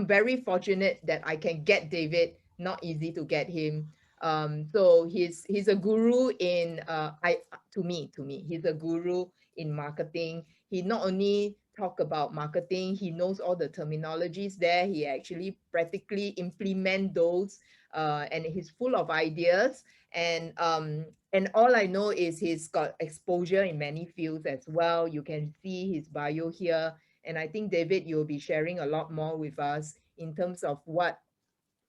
very fortunate that I can get David. Not easy to get him. So he's a guru in to me he's a guru in marketing. He not only talk about marketing, he knows all the terminologies there. He actually practically implement those, and he's full of ideas. And all I know is he's got exposure in many fields as well. You can see his bio here. And I think, David, you'll be sharing a lot more with us in terms of what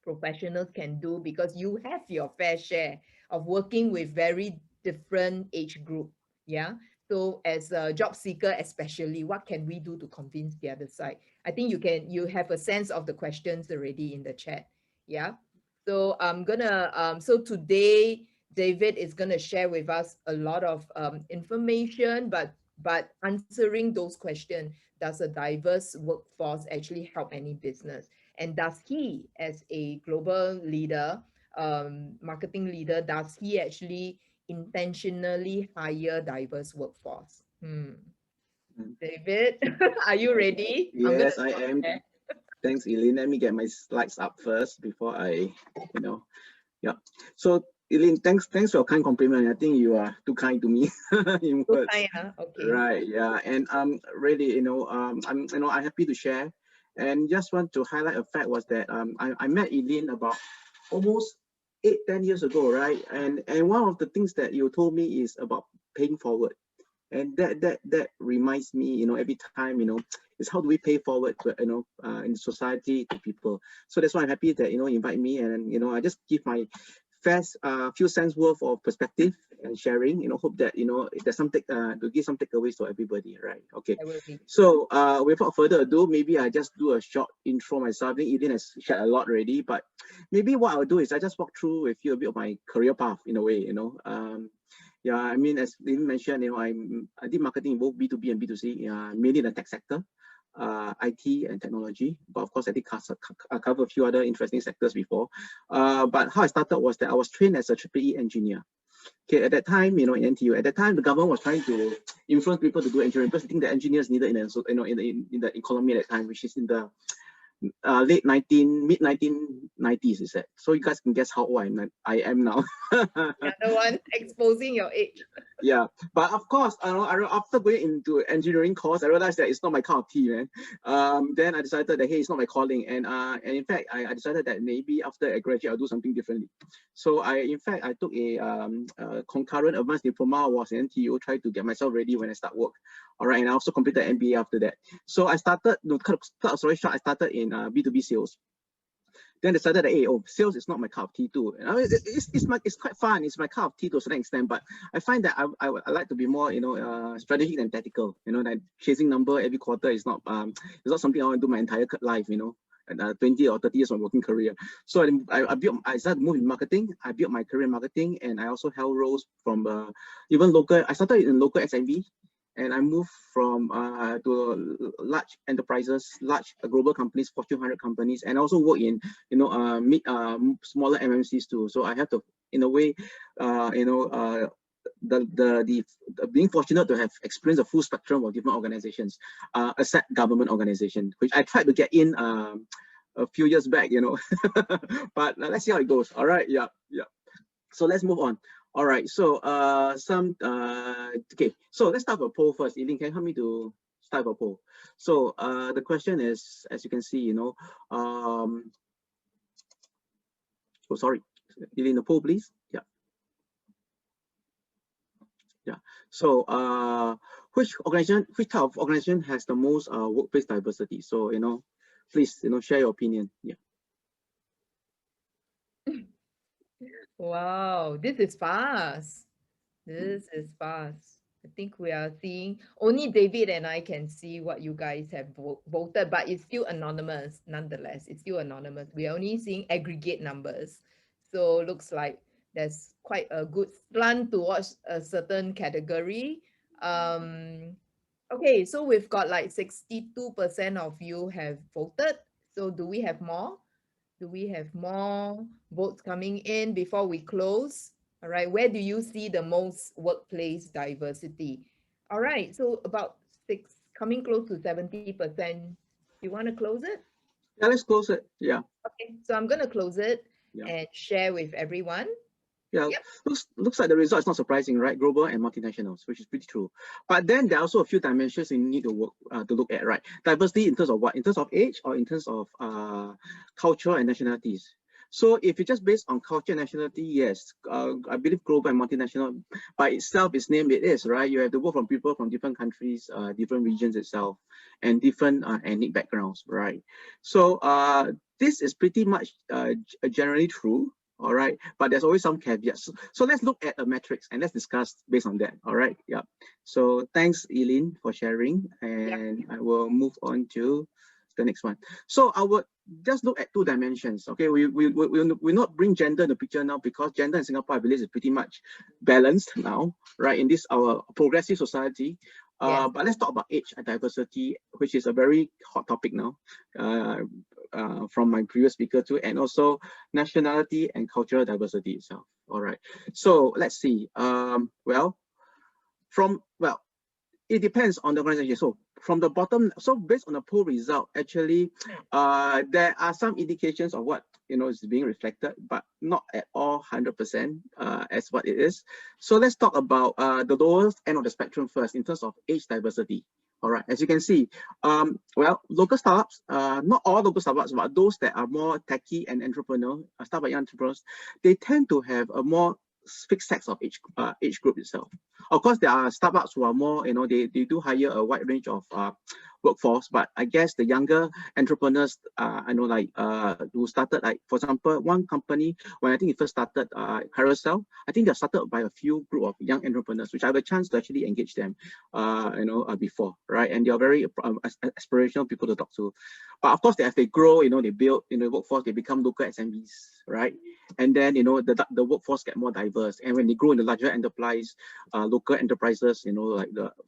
professionals can do, because you have your fair share of working with very different age group. Yeah. So as a job seeker, especially, what can we do to convince the other side? I think you have a sense of the questions already in the chat. Yeah. So I'm gonna so today David is gonna share with us a lot of information, but answering those questions, does a diverse workforce actually help any business? And does he, as a global leader, marketing leader, does he actually intentionally hire diverse workforce? David, are you ready? I'm gonna Yes, I stop am. there. Thanks, Eileen. Let me get my slides up first before yeah. So, Eileen, thanks for your kind compliment. I think you are too kind to me in So words. kind, huh? Okay. Right, yeah. And really, I'm happy to share. And just want to highlight a fact was that I met Eileen about almost 8-10 years ago, right? And one of the things that you told me is about paying forward. And that reminds me, every time, is how do we pay forward to, in society to people. So that's why I'm happy that, invite me, and I just give my first few cents worth of perspective and sharing. Hope that there's some to give some takeaways to everybody, right? Okay. I will be. So without further ado, maybe I just do a short intro myself. I think Eden has shared a lot already, but maybe what I'll do is I just walk through with you a bit of my career path in a way. Yeah, I mean, as Lynn mentioned, I did marketing in both B2B and B2C, mainly in the tech sector, IT and technology. But of course, I did cover a few other interesting sectors before. But how I started was that I was trained as a EEE engineer. Okay, at that time, in NTU, at that time, the government was trying to influence people to do engineering because I think the engineers needed in the economy at that time, which is in the mid 1990s, is that? So you guys can guess how old I am now. You're the one exposing your age. Yeah, but of course, after going into engineering course, I realized that it's not my cup of tea, man. Then I decided that, hey, it's not my calling, and in fact, I decided that maybe after I graduate, I'll do something differently. So in fact, I took a concurrent advanced diploma was in NTU, tried to get myself ready when I start work. All right, and I also completed MBA after that. So I started, cut a story short, I started in B2B sales. Then decided that, hey, sales is not my cup of tea too. It's quite fun. It's my cup of tea to a certain extent, but I find that I like to be more, strategic than tactical. That chasing number every quarter is not it's not something I want to do my entire life. And 20 or 30 years of working career. So I started to move in marketing. I built my career in marketing, and I also held roles from even local. I started in local SMB. And I moved from to large enterprises, large global companies, Fortune 100 companies, and also work in smaller MNCs too. So I have to, in a way, being fortunate to have experienced a full spectrum of different organizations, except government organization, which I tried to get in a few years back, but let's see how it goes. All right, yeah. So let's move on. All right, so okay, so let's start with a poll first. Eileen, can you help me to start with a poll? So the question is, as you can see, oh sorry, Eileen, the poll, please. Yeah. So which type of organization has the most workplace diversity? So please share your opinion. Yeah. Wow, this is fast. This is fast. I think we are seeing, only David and I can see what you guys have voted, but it's still anonymous nonetheless. It's still anonymous. We're only seeing aggregate numbers. So looks like there's quite a good slant towards a certain category. Okay, so we've got like 62% of you have voted. So do we have more? Do we have more votes coming in before we close? All right, where do you see the most workplace diversity? All right, so about coming close to 70%. You want to close it? Yeah, let's close it. Yeah. Okay, so I'm going to close it Yeah. and share with everyone. Yeah, Yep. looks like the result is not surprising, right? Global and multinationals, which is pretty true. But then there are also a few dimensions you need to work to look at, right? Diversity in terms of what? In terms of age or in terms of culture and nationalities? So if you just based on culture and nationality, yes, I believe global and multinational by itself is named it is, right? You have to work from people from different countries, different regions itself, and different ethnic backgrounds, right? So this is pretty much generally true. All right, but there's always some caveats. So let's look at a metrics and let's discuss based on that. All right, yeah. So thanks, Eileen, for sharing, and I will move on to the next one. So I would just look at two dimensions. Okay, we not bring gender in the picture now because gender in Singapore, I believe, is pretty much balanced now, right? In this our progressive society. But let's talk about age and diversity, which is a very hot topic now. From my previous speaker too, and also nationality and cultural diversity itself. All right. So let's see. It depends on the organization. So from the bottom, so based on the poll result, actually, there are some indications of what is being reflected, but not at all 100% as what it is. So let's talk about the lowest end of the spectrum first in terms of age diversity. All right, as you can see, local startups, not all local startups, but those that are more techie and entrepreneurial, startup entrepreneurs, they tend to have a more fixed sex of age group itself. Of course, there are startups who are more, they do hire a wide range of workforce, but I guess the younger entrepreneurs, who started, like, for example, one company, when I think it first started, Carousel, I think they started by a few group of young entrepreneurs, which I have a chance to actually engage them, before, right? And they are very aspirational people to talk to. But of course, as they grow, they build, workforce, they become local SMEs, right? And then, the workforce get more diverse. And when they grow in the larger enterprise, local enterprises,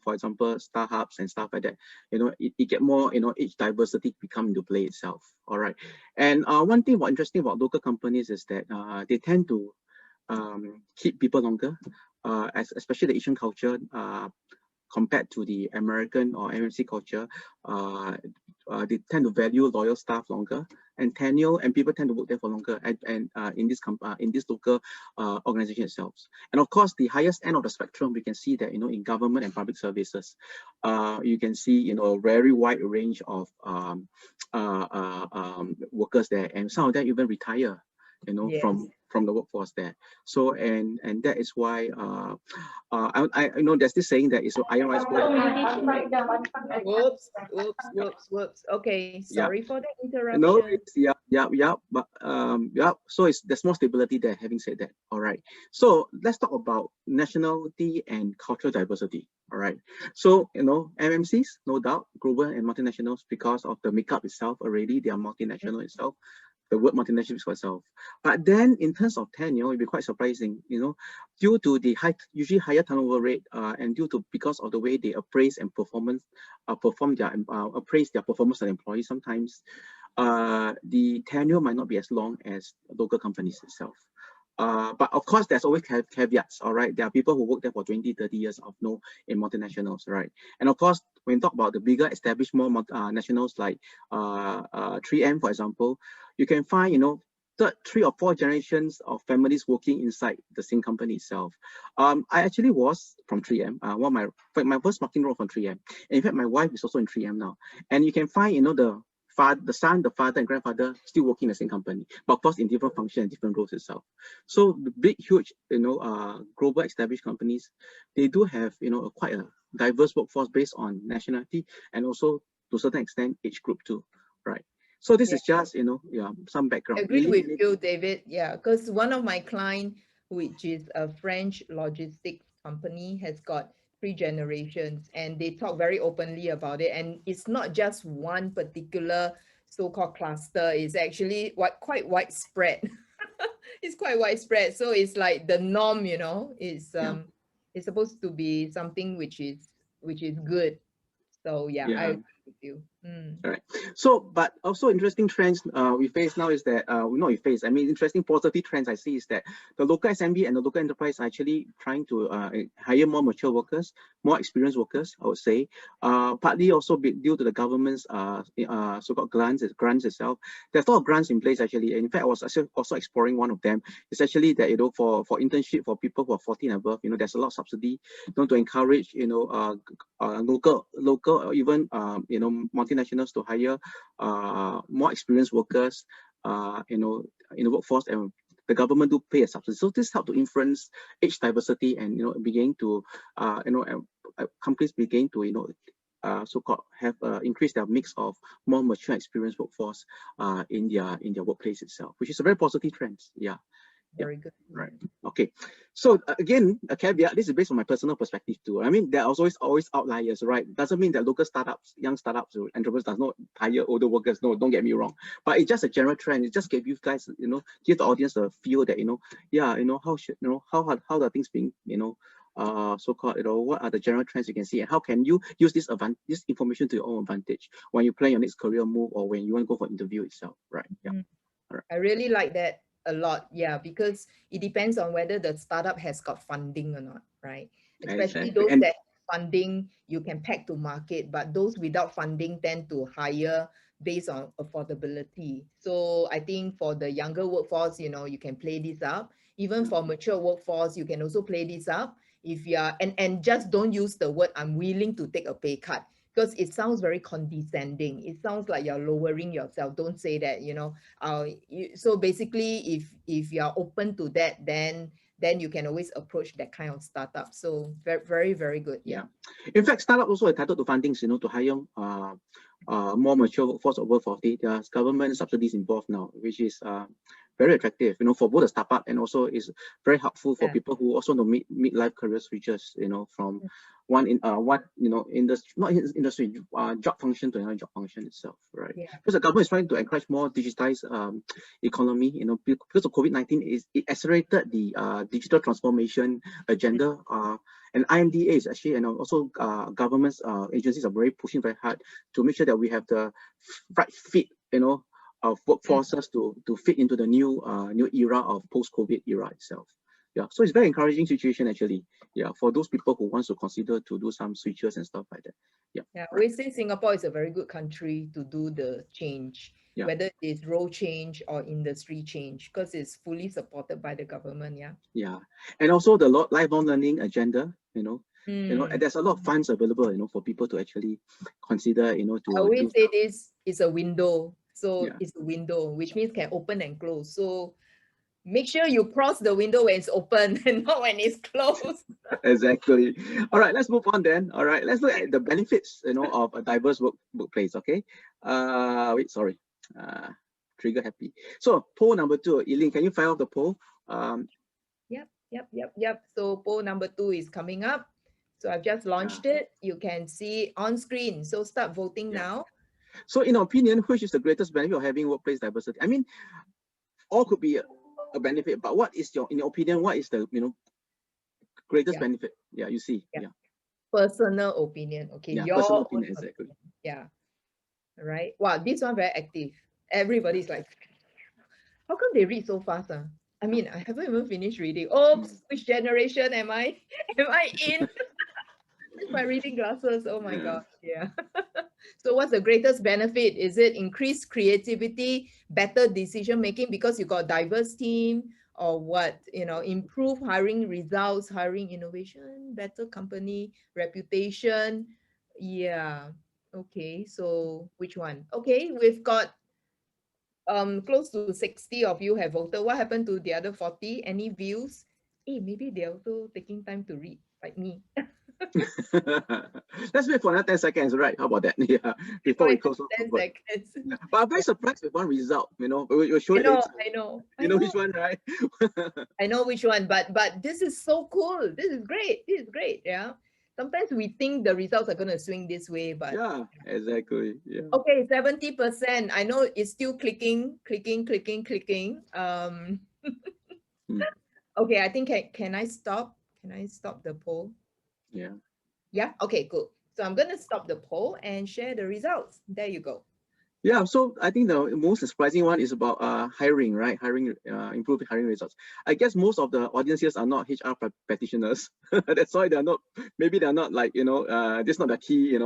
for example, startups and stuff like that, it get more, age diversity become into play itself. All right. And one thing interesting about local companies is that they tend to keep people longer, especially the Asian culture, compared to the American or MNC culture. They tend to value loyal staff longer and tenure, and people tend to work there for longer. And in this local organization itself. And of course, the highest end of the spectrum, we can see that in government and public services, you can see a very wide range of workers there, and some of them even retire. From the workforce there. So and that is why I know there's this saying that is iron rice bowl. Whoops. Okay, sorry for the interruption. No, it's but so there's more stability there, having said that. All right, so let's talk about nationality and cultural diversity. All right, so MMCs, no doubt, global and multinationals, because of the makeup itself already, they are multinational itself. The word multinational for itself. But then in terms of tenure, it'll be quite surprising, due to the usually higher turnover rate, and because of the way they appraise and appraise their performance as employees, sometimes the tenure might not be as long as local companies itself. But of course, there's always caveats, all right? There are people who work there for 20, 30 years in multinationals, right? And of course, when you talk about the bigger established more nationals like 3M, for example, you can find, 3 or 4 generations of families working inside the same company itself. I actually was from 3M. My first marketing role from 3M. In fact, my wife is also in 3M now. And you can find, the son, the father, and grandfather still working in the same company, but of course in different functions and different roles itself. So the big, huge, global established companies, they do have, quite a diverse workforce based on nationality and also to a certain extent age group too, right? So this is just, some background. I agree with you, David. Yeah, because one of my clients, which is a French logistics company, has got 3 generations, and they talk very openly about it. And it's not just one particular so-called cluster. It's actually quite widespread. It's quite widespread. So it's like the norm, it's supposed to be something which is good. So yeah. with you. Mm. All right. So, but also interesting trends we face now is that not we face. I mean, interesting positive trends I see is that the local SMB and the local enterprise are actually trying to hire more mature workers, more experienced workers. I would say, partly also due to the government's so-called grants itself. There's a lot of grants in place actually. In fact, I was also exploring one of them. It's actually that for internship for people who are 14 and above. There's a lot of subsidy, to encourage local or even multinationals to hire more experienced workers in the workforce, and the government do pay a subsidy. So this help to influence age diversity and begin to companies begin to so-called have increased their mix of more mature experienced workforce in their workplace itself, which is a very positive trend. Yeah. Very good. Right. Okay. So again, a caveat. This is based on my personal perspective too. I mean, there are always outliers, right? Doesn't mean that local startups, young startups, or entrepreneurs does not hire older workers. No, don't get me wrong. But it's just a general trend. It just give you guys, give the audience a feel that how the things being, so-called, what are the general trends you can see, and how can you use this information to your own advantage when you plan your next career move or when you want to go for interview itself, right? Yeah. All right. I really like that a lot, yeah, because it depends on whether the startup has got funding or not, right? Especially those that funding you can pack to market, but those without funding tend to hire based on affordability. So I think for the younger workforce, you can play this up. Even for mature workforce, you can also play this up. If you are, and just don't use the word "I'm willing to take a pay cut," because it sounds very condescending. It sounds like you're lowering yourself. Don't say that, so basically if you're open to that, then you can always approach that kind of startup. So very, very, very good. Yeah. In fact, startup also entitled to fundings, to hire more mature workforce over 40. There's government subsidies involved now, which is very attractive, for both the startup, and also is very helpful for people who also want to meet life career switches, from industry job function to another job function itself, right? Yeah. Because the government is trying to encourage more digitized economy, because of COVID-19, it accelerated the digital transformation agenda. And IMDA is actually, and also governments agencies are pushing very hard to make sure that we have the right fit, of workforces to fit into the new era of post-COVID era itself. Yeah, so it's very encouraging situation actually. Yeah, for those people who wants to consider to do some switches and stuff like that. Yeah. Yeah, we say Singapore is a very good country to do the change, whether it's role change or industry change, because it's fully supported by the government. Yeah. Yeah, and also the lifelong learning agenda. There's a lot of funds available, for people to actually consider. To I always say this is a window. So it's a window, which means can open and close. So make sure you cross the window when it's open and not when it's closed. Exactly. All right, let's move on then. All right, let's look at the benefits, of a diverse workplace. Okay. Wait, sorry. Trigger happy. So poll number 2, Eileen, can you fire off the poll? Yep. So poll number 2 is coming up. So I've just launched it. You can see on screen. So start voting now. So in your opinion, which is the greatest benefit of having workplace diversity? I mean, all could be a benefit, but what is in your opinion, what is the greatest benefit? Yeah, you see. Yeah. Personal opinion. Okay. Yeah, personal opinion, exactly. Yeah. Right. Wow, this one very active. Everybody's like, how come they read so fast? I mean, I haven't even finished reading. Oops, which generation am I? Am I in? My reading glasses. Oh my God. Yeah. So what's the greatest benefit? Is it increased creativity, better decision making because you got a diverse team, or what? Improve hiring results, hiring innovation, better company reputation. Yeah. Okay. So which one? Okay, we've got close to 60 of you have voted. What happened to the other 40? Any views? Maybe they're also taking time to read like me. Let's wait for another 10 seconds, right? How about that? Yeah, before we close. 10 seconds. But I'm very surprised with one result. We'll show it. I know. You know which one, right? I know which one, but this is so cool. This is great. Yeah. Sometimes we think the results are going to swing this way, but yeah, exactly. Yeah. Okay, 70%. I know it's still clicking. Okay, I think can I stop? Can I stop the poll? Yeah. Yeah. Okay, good. So I'm going to stop the poll and share the results. There you go. Yeah, so I think the most surprising one is about hiring, right? Hiring, improving hiring results. I guess most of the audiences are not HR practitioners. That's why they're not, maybe they're not like, this is not the key,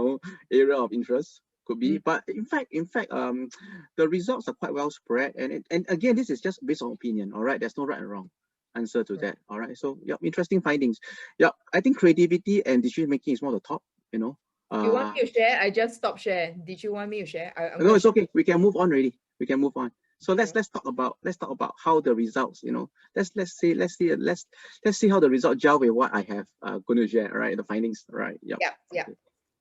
area of interest, could be. But in fact, the results are quite well spread. And again, this is just based on opinion, all right? There's no right and wrong answer to that, all right? So, yeah, interesting findings. Yeah, I think creativity and decision making is one of the top, You want me to share? I just stopped share. Did you want me to share? No, it's okay. We can move on already. We can move on. So let's Sure. let's talk about how the results, let's see how the result gel with what I have going to share, right? The findings, right? Yep. Yeah. Okay.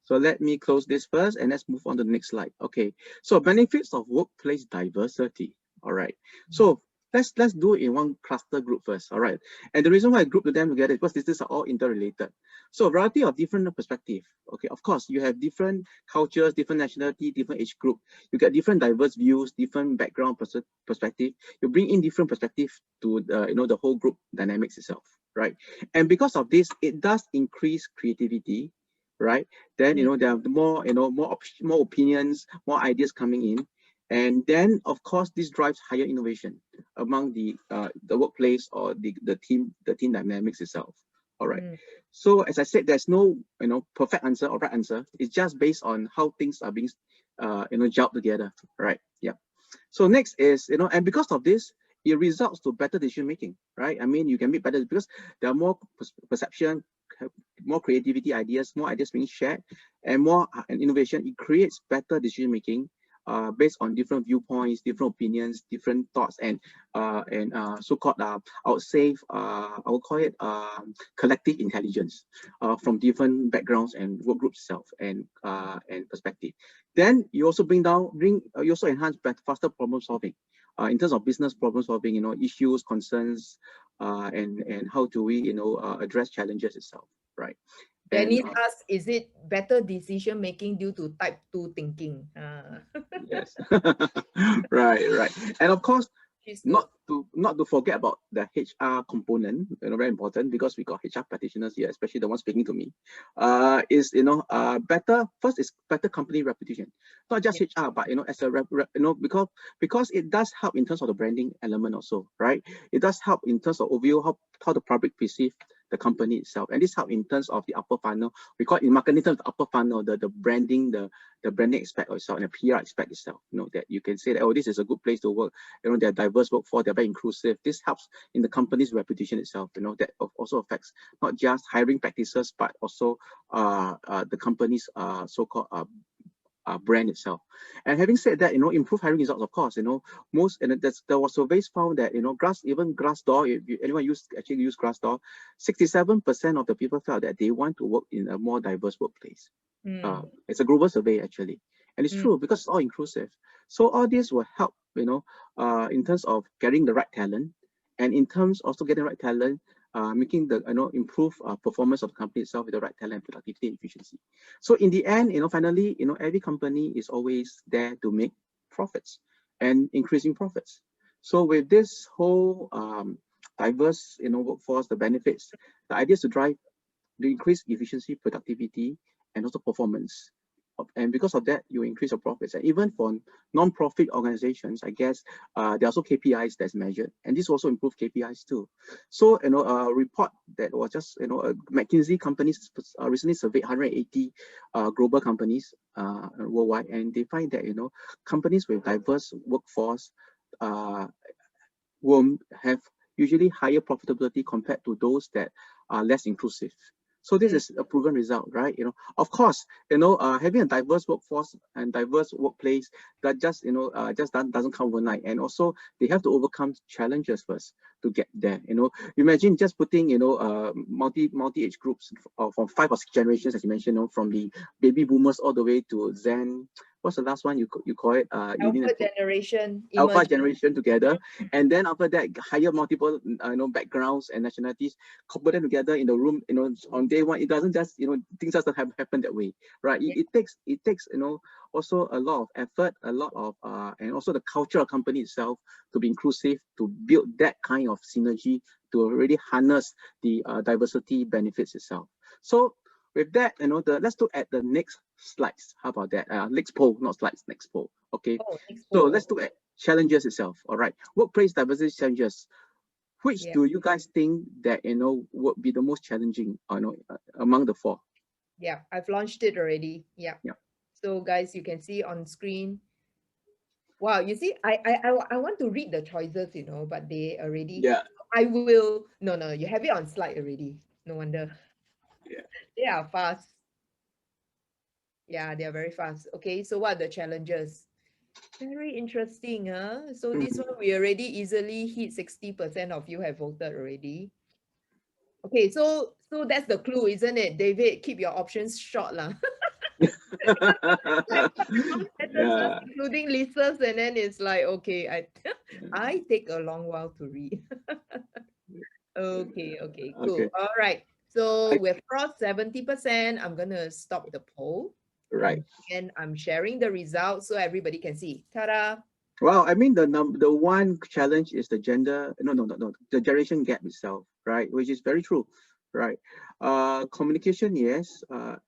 So let me close this first and let's move on to the next slide. Okay. So benefits of workplace diversity. All right. So let's do it in one cluster group first. All right. And the reason why I grouped them together is because these are all interrelated. So a variety of different perspective. Okay. Of course, you have different cultures, different nationality, different age group. You get different diverse views, different background perspective. You bring in different perspective to the whole group dynamics itself, right? And because of this, it does increase creativity, right? Then there are more opinions, more ideas coming in, and then of course this drives higher innovation among the workplace or the team dynamics itself. All right. So as I said, there's no perfect answer or right answer. It's just based on how things are being gelled together, right? Yeah. So next is and because of this, it results to better decision making, right? I mean, you can make better because there are more perception, more creativity ideas, more ideas being shared, and more innovation. It creates better decision making based on different viewpoints, different opinions, different thoughts, and so-called I would say I would call it collective intelligence from different backgrounds and work groups itself and perspective. Then you also you also enhance faster problem solving in terms of business problem solving, issues, concerns, and how do we address challenges itself, right? Dennis asks, is it better decision making due to type 2 thinking? Yes. right. And of course, She's not to forget about the HR component, very important because we got HR practitioners here, especially the ones speaking to me. Is better company reputation, not just HR, but as a because it does help in terms of the branding element also, right? It does help in terms of overview how the public perceive the company itself, and this help in terms of the upper funnel. We call it in marketing terms the upper funnel, the branding, the branding aspect itself, and the PR aspect itself. That you can say that this is a good place to work. They're diverse workforce, they're very inclusive. This helps in the company's reputation itself. That also affects not just hiring practices, but also the company's so-called brand itself. And having said that, improve hiring results, of course, most, and there was surveys found that, Glassdoor, if anyone use Glassdoor, 67% of the people felt that they want to work in a more diverse workplace. It's a global survey actually, and it's true because it's all inclusive. So all this will help, in terms of getting the right talent, and in terms also getting the right talent, making the improve performance of the company itself with the right talent, productivity, and efficiency. So in the end, finally, every company is always there to make profits and increasing profits. So with this whole diverse workforce, the benefits, the idea is to drive the increase efficiency, productivity, and also performance. And because of that, you increase your profits. And even for non-profit organizations, I guess there are also KPIs that's measured, and this also improves KPIs too. So a report that was just McKinsey companies recently surveyed 180 global companies worldwide, and they find that companies with diverse workforce will have usually higher profitability compared to those that are less inclusive. So this is a proven result, right? Of course, having a diverse workforce and diverse workplace that just doesn't come overnight, and also they have to overcome challenges first to get there. Imagine just putting multi age groups from 5 or 6 generations, as you mentioned, from the baby boomers all the way to Zen. What's the last one you call it? Alpha generation together, and then after that, hire multiple backgrounds and nationalities, couple them together in the room. On day one, it doesn't just things doesn't happen that way, right? It takes also a lot of effort, a lot of and also the culture of company itself to be inclusive, to build that kind of synergy, to really harness the diversity benefits itself. So with that, let's look at the next slides. How about that? Next poll, not slides, next poll. Okay. Oh, next So poll. let's look at challenges itself. All right. Workplace diversity challenges. Which Yeah. do you guys think that would be the most challenging? Among the four. Yeah, I've launched it already. Yeah. Yeah. So guys, you can see on screen. Wow, you see, I want to read the choices, but they already. Yeah. I will. No, you have it on slide already. No wonder. Yeah. They are fast. Yeah, they are very fast. Okay, so what are the challenges? Very interesting, huh? So this one we already easily hit 60% of you have voted already. Okay, so that's the clue, isn't it, David? Keep your options short, lah. Like, some sentences, Yeah. including Lisa's, and then it's like, okay, I take a long while to read. Okay, cool. Okay. All right. So I, we've crossed 70%. I'm gonna stop the poll. right. And I'm sharing the results so everybody can see. Ta-da! Well, I mean the one challenge is the gender, no, the generation gap itself, right? Which is very true, right? Communication, yes.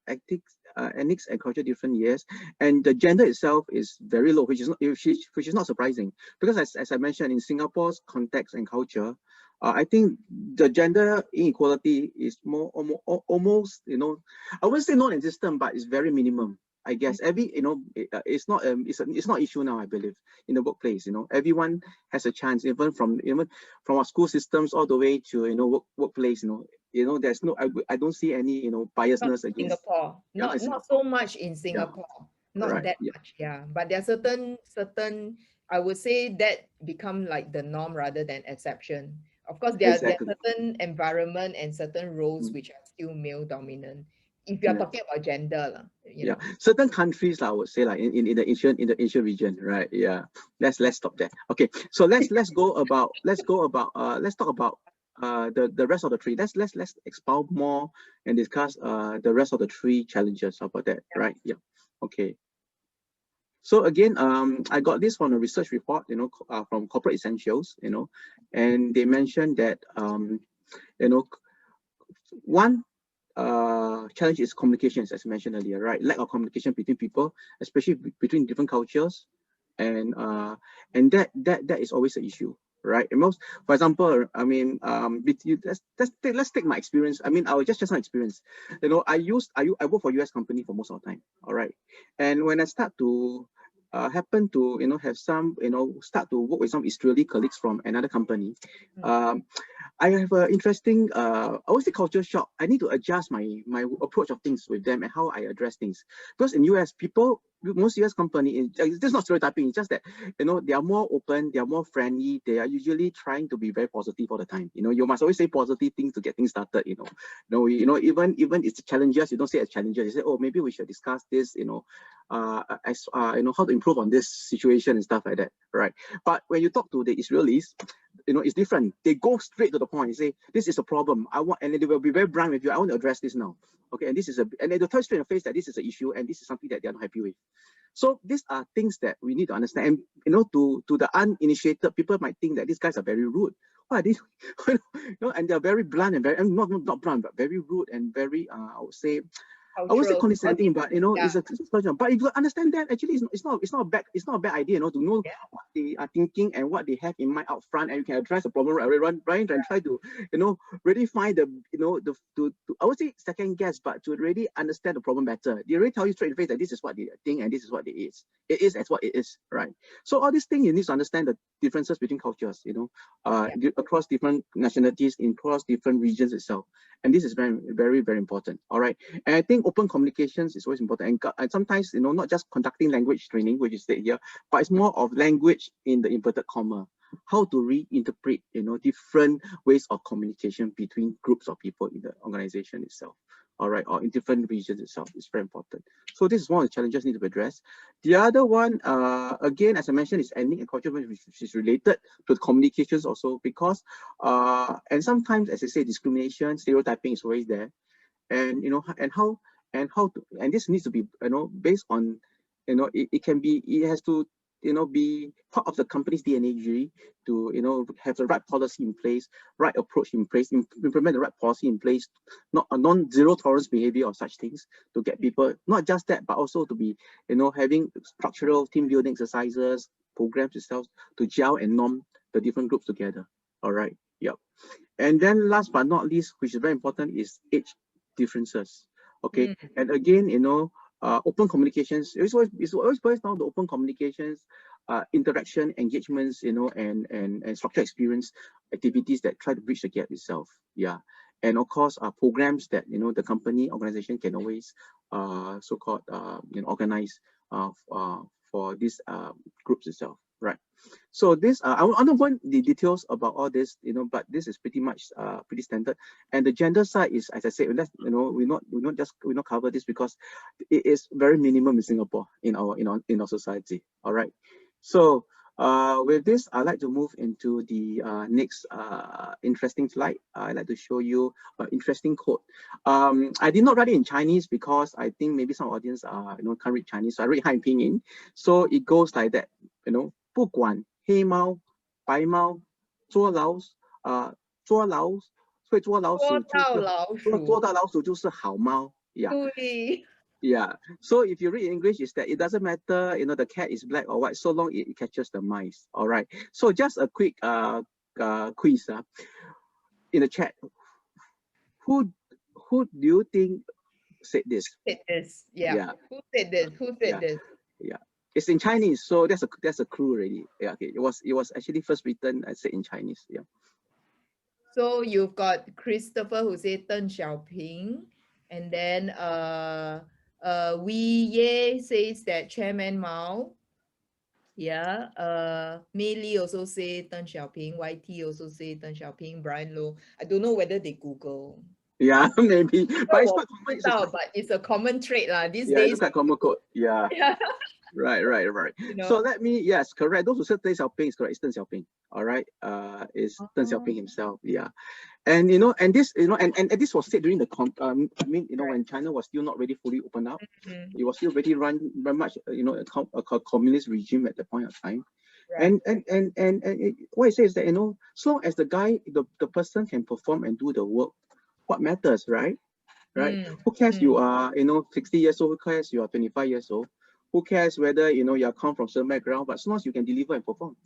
Ethics and culture different, yes. And the gender itself is very low, which is not surprising, because as I mentioned, in Singapore's context and culture, I think the gender inequality is more almost, I wouldn't say non-existent, but it's very minimum. I guess it's not it's not issue now, I believe, in the workplace. Everyone has a chance, even from our school systems all the way to workplace. There's no I don't see any biasness Not against. Singapore. Yeah, Not Singapore. so much in Yeah, Singapore. Not right. that Yeah, much, yeah. But there are certain I would say that become like the norm rather than exception. Of course, there are exactly. certain environment and certain roles Mm, which are still male dominant. If you're yeah. talking about gender, Yeah, certain countries, I would say, like in the Asian region, right? Yeah, let's stop there. Okay, so let's talk about the rest of the three. Let's expound more and discuss the rest of the three challenges. How about that, right? Yeah. Okay. So again, I got this from a research report, from Corporate Essentials, and they mentioned that one challenge is communications, as mentioned earlier, right? Lack of communication between people, especially between different cultures, and that is always an issue, right? And most, for example, I mean, let's take my experience. I mean, our just my experience. I work for US company for most of the time, all right, and when I start to happen to have some start to work with some Israeli colleagues from another company, I have an interesting, I would say, culture shock. I need to adjust my approach of things with them and how I address things. Because in US, most US company, this is not stereotyping. It's just that they are more open, they are more friendly. They are usually trying to be very positive all the time. You must always say positive things to get things started. Even it's challenges, you don't say as challenges. You say, oh, maybe we should discuss this. How to improve on this situation and stuff like that, right? But when you talk to the Israelis, it's different. They go straight to the point and say, this is a problem. And they will be very blunt with you. I want to address this now. Okay, and they'll tell you straight in the face that this is an issue and this is something that they're not happy with. So these are things that we need to understand. And to the uninitiated, people might think that these guys are very rude. What are these? And they're very blunt and very, not blunt, but very rude and very, I would say condescending, but it's a culture. But if you understand that, actually, it's not a bad idea, to know what they are thinking and what they have in mind out front, and you can address the problem right and try to really find I would say second guess, but to really understand the problem better. They already tell you straight in the face that this is what they think and this is what it is. It is as what it is, right? So all these things you need to understand the differences between cultures, across different nationalities, across different regions itself, and this is very, very, very important. All right, and I think open communications is always important, and sometimes not just conducting language training, which is stated here, but it's more of language in the inverted comma, how to reinterpret different ways of communication between groups of people in the organization itself, all right, or in different regions itself. Is very important. So this is one of the challenges need to be addressed. The other one, again, as I mentioned, is ethnic and cultural, which is related to the communications also, because and sometimes, as I say, discrimination, stereotyping is always there, and and this needs to be based on it has to be part of the company's DNA to have the right policy in place, right approach in place, implement the right policy in place, not a non-zero tolerance behavior or such things, to get people, not just that, but also to be having structural team building exercises, programs itself, to gel and norm the different groups together. All right. Yep. And then last but not least, which is very important, is age differences. Okay. And again, open communications, it always boils down to open communications, interaction, engagements, and structured experience activities that try to bridge the gap itself. Yeah. And of course, programs that the company organization can always so-called organize for these groups itself. Right. So this I don't want the details about all this, but this is pretty much pretty standard. And the gender side is, as I said, we not cover this because it is very minimum in Singapore in our society. All right. So with this, I'd like to move into the next interesting slide. I'd like to show you an interesting quote. I did not write it in Chinese because I think maybe some audience can't read Chinese, so I read Han Pinyin. So it goes like that, 不管黑猫、白猫、捉老鼠，会捉老鼠捉到老鼠就是好猫。Yeah. 对。Yeah. So if you read in English, is that it doesn't matter, the cat is black or white, so long it catches the mice. All right. So just a quick quiz in the chat. Who do you think said this? Yeah. Who said this? Yeah. It's in Chinese, so that's a clue already. Yeah, okay. It was actually first written, I said, in Chinese. Yeah. So you've got Christopher who said Deng Xiaoping, and then Wee Ye says that Chairman Mao. Yeah. Mei Li also say Deng Xiaoping. YT also say Deng Xiaoping. Brian Low. I don't know whether they Google. Yeah, maybe. But it's quite common. But it's a common trait these days. Yeah, it's quite common code. Yeah. Right. So yes, correct. Those who said Deng Xiaoping is correct. It's Deng Xiaoping. All right. It's Deng Xiaoping himself. Yeah. And and this and this was said during the when China was still not really fully opened up. It was still very much a communist regime at the point of time. Right. And what it says is that so long as the person can perform and do the work, what matters, right? Who cares you are 60 years old? Who cares you are 25 years old? Who cares whether you come from certain background? But as long as you can deliver and perform,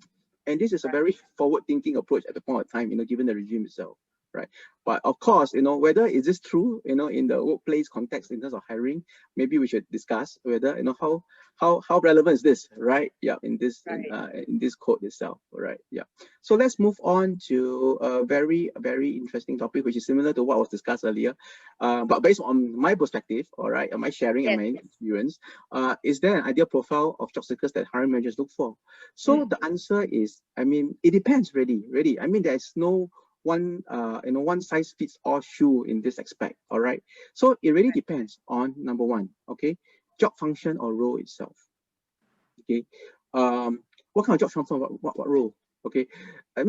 and this is a very forward-thinking approach at the point of time, given the regime itself, right? But of course, whether is this true, in the workplace context in terms of hiring, maybe we should discuss whether how relevant is this, right? Yeah, in this in this quote itself, right? Yeah. So let's move on to a very interesting topic, which is similar to what was discussed earlier, but based on my perspective, all right, my sharing and my experience, is there an ideal profile of job seekers that hiring managers look for? So the answer is, it depends really. There's no one one size fits all shoe in this aspect. All right. So it really depends on number one, okay, job function or role itself. Okay. What kind of job function, what role? Okay.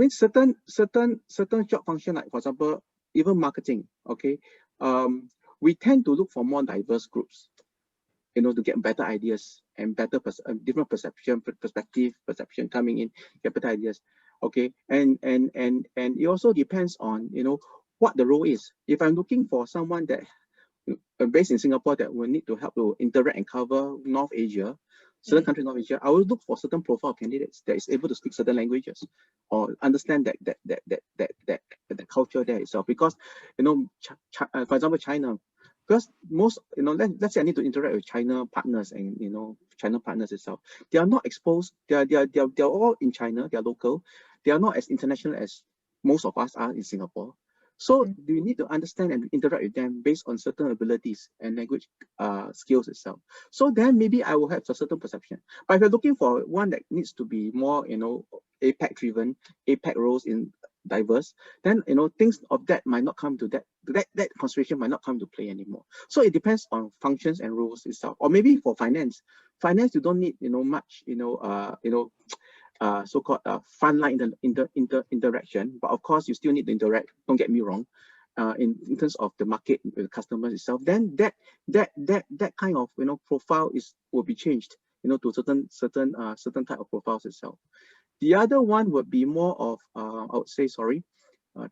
Certain job function, like for example, even marketing, okay. We tend to look for more diverse groups, to get better ideas and better different perception coming in, get better ideas. Okay, and it also depends on what the role is. If I'm looking for someone that based in Singapore that will need to help to interact and cover North Asia, certain countries in North Asia, I will look for certain profile of candidates that is able to speak certain languages or understand that culture there itself. Because for example, China. Because most, let's say I need to interact with China partners and China partners itself. They are not exposed. They're all in China. They're local. They are not as international as most of us are in Singapore. So you need to understand and interact with them based on certain abilities and language skills itself. So then maybe I will have a certain perception. But if you're looking for one that needs to be more, APAC driven, APAC roles in diverse, then things of that might not come to that consideration might not come to play anymore. So it depends on functions and roles itself. Or maybe for finance you don't need much so-called frontline interaction, but of course you still need to interact, don't get me wrong, in terms of the market with the customers itself. Then that kind of profile will be changed to certain type of profiles itself. The other one would be more of I would say, sorry,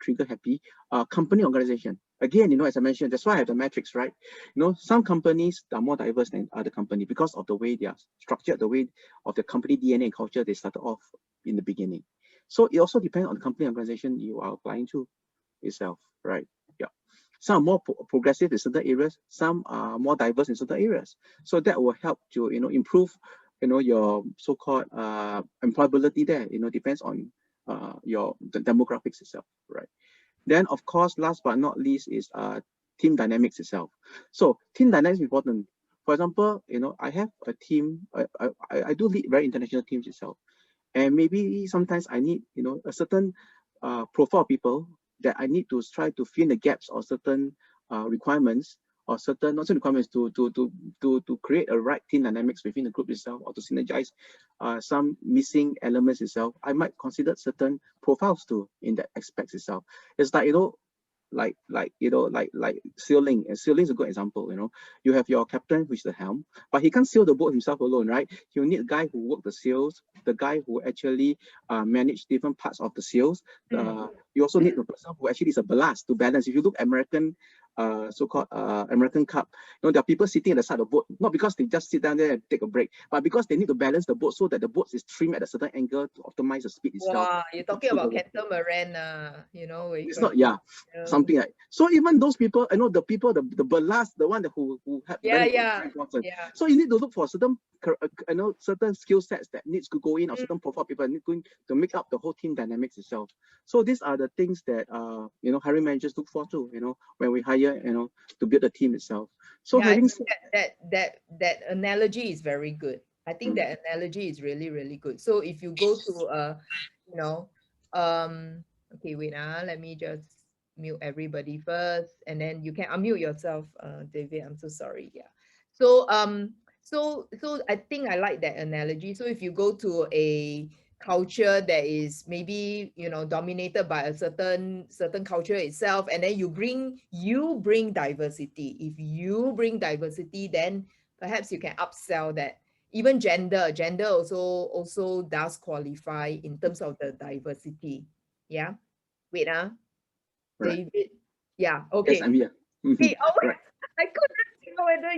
trigger happy, company organization. Again, as I mentioned, that's why I have the metrics, right? Some companies are more diverse than other companies because of the way they are structured, the way of the company DNA and culture they started off in the beginning. So it also depends on the company organization you are applying to itself, right? Yeah. Some are more progressive in certain areas, some are more diverse in certain areas. So that will help to improve your so-called employability there. Depends on the demographics itself, right? Then, of course, last but not least is team dynamics itself. So team dynamics is important. For example, I have a team. I do lead very international teams itself, and maybe sometimes I need a certain profile of people that I need to try to fill in the gaps or certain requirements or certain not certain requirements to create a right team dynamics within the group itself or to synergize some missing elements itself. I might consider certain profiles too in that aspect itself. It's like like sailing, and sailing is a good example. You have your captain, which is the helm, but he can't sail the boat himself alone, right? You need a guy who work the sails, the guy who actually manage different parts of the sails. You also need the person who actually is a ballast to balance. If you look American so-called American Cup, there are people sitting at the side of the boat, not because they just sit down there and take a break, but because they need to balance the boat so that the boat is trimmed at a certain angle to optimize the speed itself. Wow, you're talking about catamaran, it's not, something like. So even those people, the people, the ballast, the one who have very important. So you need to look for certain certain skill sets that needs to go in, or certain profile people need going to make up the whole team dynamics itself. So these are the things that hiring managers look for too, when we hire, to build the team itself. So having that analogy is very good. I think that analogy is really, really good. So if you go to okay, wait, let me just mute everybody first, and then you can unmute yourself, David. I'm so sorry. Yeah. So so I think I like that analogy. So if you go to a culture that is maybe dominated by a certain culture itself, and then you bring diversity. If you bring diversity, then perhaps you can upsell that. Even gender also does qualify in terms of the diversity. Yeah. Wait, right. David. Yeah. Okay. Yes, I'm here. Hey, Right. I couldn't know whether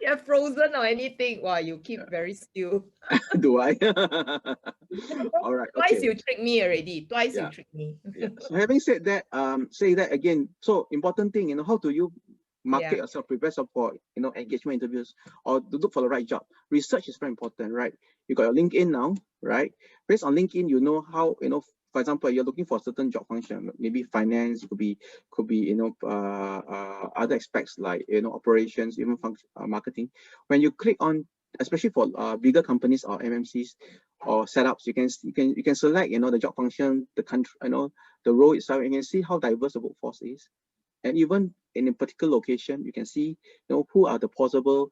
you're frozen or anything. Wow, you keep very still. Do I? All right. Twice Okay. you tricked me already. Twice you Yeah. tricked me. Yeah. So having said that, say that again. So important thing, how do you market yourself, prepare yourself for engagement interviews, or to look for the right job? Research is very important, right? You got your LinkedIn now, right? Based on LinkedIn, you know how for example, you're looking for a certain job function, maybe finance, could be other aspects like operations, even function, marketing. When you click on, especially for bigger companies or MNCs or setups, you can select the job function, the country, the role itself, and you can see how diverse the workforce is. And even in a particular location, you can see who are the possible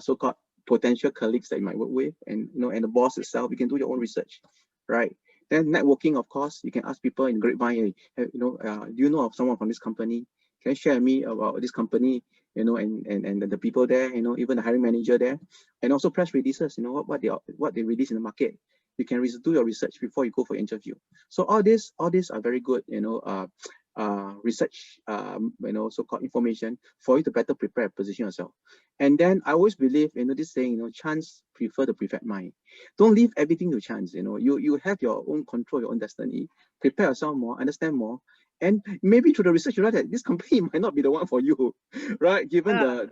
so-called potential colleagues that you might work with, and and the boss itself. You can do your own research, right? Then networking, of course, you can ask people in grapevine, hey, do you know of someone from this company? Can you share with me about this company? And the people there, even the hiring manager there, and also press releases, what they release in the market. You can do your research before you go for interview. So all these are very good, research, so-called information for you to better prepare and position yourself. And then I always believe, this saying, chance prefer the perfect mind. Don't leave everything to chance. You have your own control, your own destiny. Prepare yourself more, understand more, and maybe through the research you know that this company might not be the one for you, right? Given the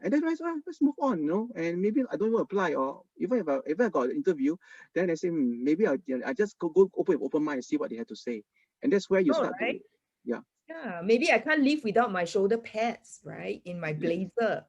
and then let's move on, and maybe I don't even apply, or even if I got an interview, then I say maybe I just go open mind and see what they have to say, and that's where you start to. Yeah, maybe I can't live without my shoulder pads, right? In my blazer.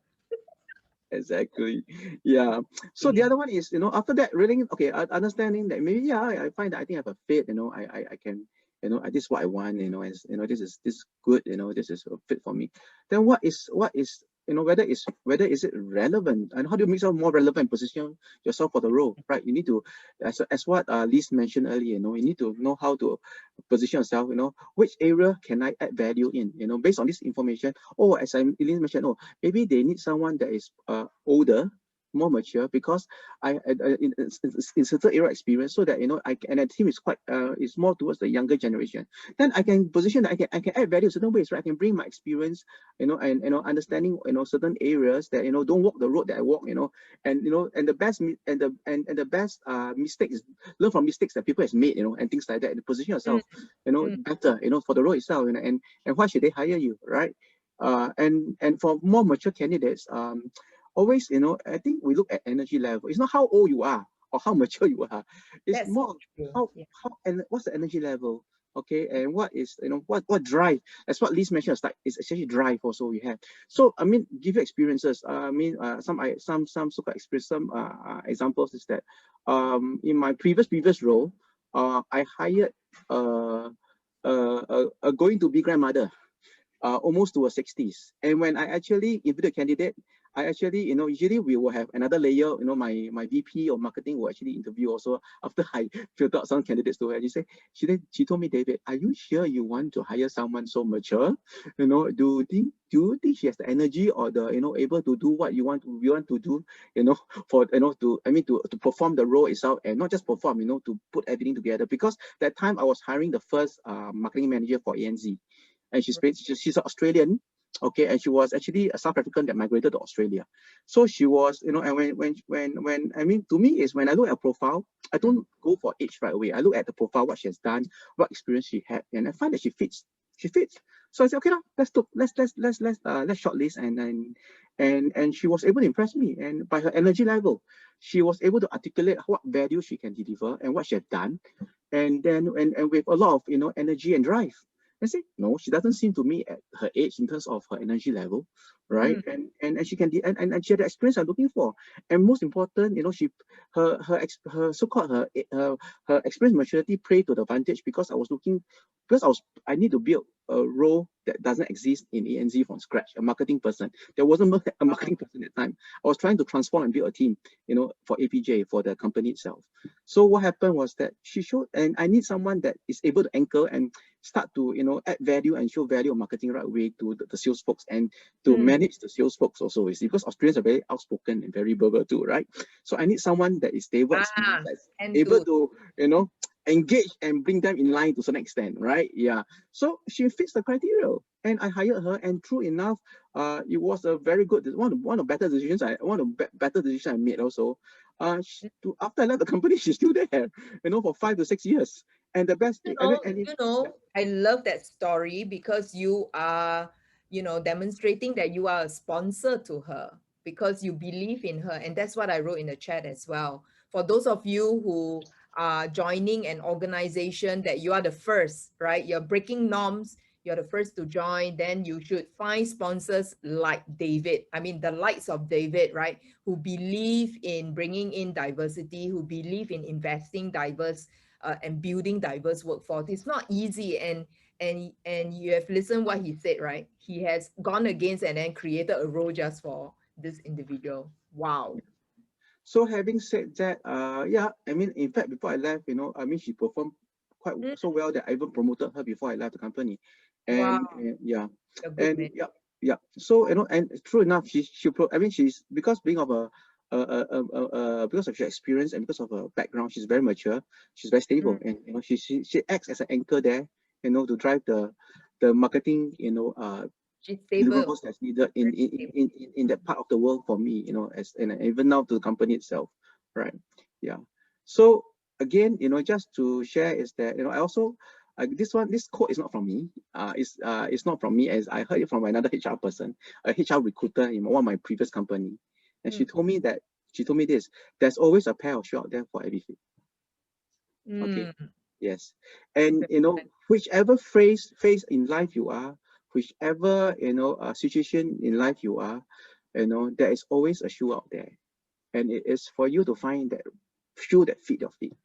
Exactly. Yeah. So the other one is, after that, really, okay, understanding that maybe, I find that I think I have a fit, I can, this is what I want, this is good, this is a fit for me. Then what is, whether is it relevant, and how do you make yourself more relevant, position yourself for the role, right? You need to, as what Liz mentioned earlier, you need to know how to position yourself, which area can I add value in, based on this information. As I mentioned, maybe they need someone that is older, more mature because in certain area experience, so that and the team is quite is more towards the younger generation. Then I can position that I can add value in certain ways, right? I can bring my experience, and understanding, certain areas that don't walk the road that I walk, and the best and the best mistake is learn from mistakes that people has made, and things like that, and position yourself, better, for the role itself, and why should they hire you, right? And for more mature candidates, always, I think we look at energy level. It's not how old you are or how mature you are. It's That's more true. how and what's the energy level, okay, and what is what drive. That's what Liz mentioned. It's actually drive also we have. So I mean, give you experiences. Some so-called experience. Some examples is that in my previous role, I hired a going to be grandmother, almost to her 60s. And when I actually interview the candidate, I actually, usually we will have another layer, my VP of marketing will actually interview also after I filtered out some candidates to her. She told me, David, are you sure you want to hire someone so mature? Do you think she has the energy or the, able to do what you want to do, to perform the role itself, and not just perform, to put everything together. Because that time I was hiring the first marketing manager for ANZ. And she's an Australian, okay, and she was actually a South African that migrated to Australia. So she was, and when I mean, to me is when I look at profile, I don't go for age right away. I look at the profile, what she has done, what experience she had, and I find that she fits. She fits. So I said, okay, now let's shortlist, and she was able to impress me, and by her energy level, she was able to articulate what value she can deliver and what she had done, and then and with a lot of energy and drive. I say, no, she doesn't seem to me at her age in terms of her energy level, right? And she can and she had the experience I'm looking for. And most important, her so-called her experience maturity played to the advantage, because I need to build a role that doesn't exist in ANZ from scratch, a marketing person. There wasn't a marketing person at the time. I was trying to transform and build a team, for APJ, for the company itself. So what happened was that she showed, and I need someone that is able to anchor and start to add value and show value of marketing right away to the sales folks, and to manage the sales folks also, is because Australians are very outspoken and very verbal too, right? So I need someone that is stable, that's able to engage and bring them in line to some extent, right? Yeah. So she fits the criteria, and I hired her, and true enough, it was a very good one of better decisions better decision I made also. After I left the company, she's still there, for 5 to 6 years. And the best thing, I love that story, because you are, demonstrating that you are a sponsor to her, because you believe in her. And that's what I wrote in the chat as well. For those of you who are joining an organization, that you are the first, right? You're breaking norms. You're the first to join. Then you should find sponsors like David. I mean, the likes of David, right? Who believe in bringing in diversity, who believe in investing diverse and building diverse workforce. It's not easy, and you have listened what he said, right? He has gone against and then created a role just for this individual. Wow. So having said that, yeah, I mean, in fact, before I left, she performed quite so well that I even promoted her before I left the company. And, yeah, and yeah. So and true enough, she's because being of because of her experience and because of her background, she's very mature, she's very stable, and she acts as an anchor there, to drive the marketing, she's stable deliverables that's needed in that part of the world for me, and even now to the company itself, right? Yeah. So again, just to share is that, I also this quote is not from me. It's not from me, as I heard it from another HR person, a HR recruiter in one of my previous company, and she told me this: there's always a pair of shoes out there for every fit. Okay. Yes. And whichever phase in life you are, whichever situation in life you are, there is always a shoe out there, and it is for you to find that shoe that fit your feet.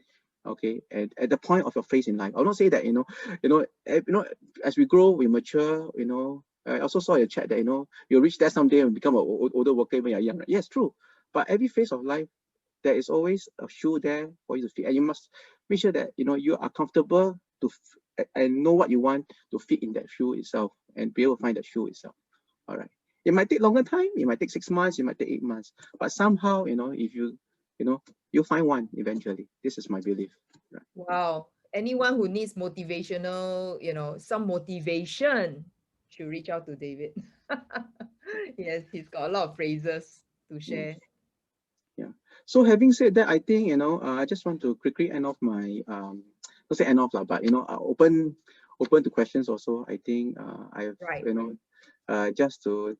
Okay, and at the point of your phase in life, I'll not say that as we grow, we mature. I also saw your chat that you'll reach there someday and become an older worker when you're young. Right? Yes, true. But every phase of life, there is always a shoe there for you to fit, and you must make sure that you are comfortable and know what you want to fit in that shoe itself, and be able to find that shoe itself. All right. It might take longer time, it might take 6 months, it might take 8 months, but somehow, if you'll find one eventually. This is my belief. Right? Wow. Anyone who needs motivational, some motivation should reach out to David. Yes, he's got a lot of phrases to share. Yeah. So having said that, I think, I just want to quickly end off my, not say end off, but, open to questions also. I think I've, Right. just to,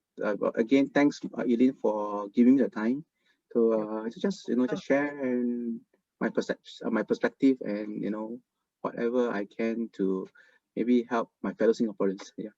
again, thanks, Eileen, for giving me the time to just share and my perspective and, whatever I can to maybe help my fellow Singaporeans. Yeah.